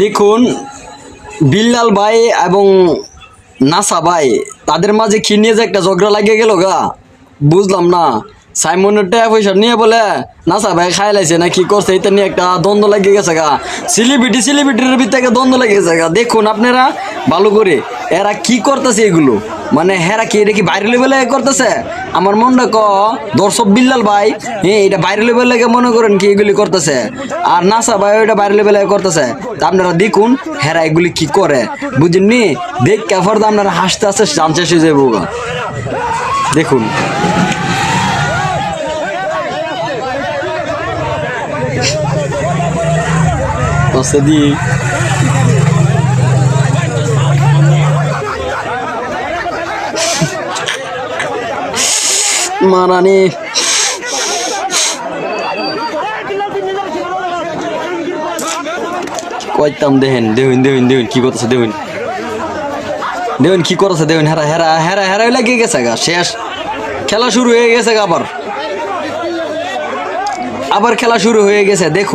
দেখুন বিল্লাল ভাই এবং নাসা ভাই তাদের মাঝে কি নিয়ে যে একটা ঝগড়া লাগিয়ে গেল গা, বুঝলাম না। সাইমনের টাকা পয়সা নিয়ে বলে নাসা ভাই খাই লাইছে না কি করছে, এটা নিয়ে একটা দ্বন্দ্ব লাগিয়ে গেছে গা। সেলিব্রিটির ভিতরে দ্বন্দ্ব লেগে গেছে গা। দেখুন আপনারা ভালো করে এরা কি করতেছে এগুলো, মানে হেরা কি এটা কি বাইরে লেভেলে করতেছে? আমার মনটা দর্শক বিল্লাল ভাই হ্যাঁ এটা বাইরে লেভেলে মনে করেন কি এগুলি করতেছে, আর নাসা ভাই ওইটা বাইরে লেভেলে করতেছে। তা আপনারা দেখুন হেরা এগুলি কি করে, বুঝেননি? দেখ কেফর আপনারা হাসতে হাসতে জানতে শেষ হয়ে যাবো। দেখুন দি মারানি কইতাম দেখুন কি করতেছে, দেখুন কি করতেছে, দেখুন হেরা লাগিয়ে গেছে গা। শেষ খেলা শুরু হয়ে গেছে গা, আবার খেলা শুরু হয়ে গেছে। দেখুন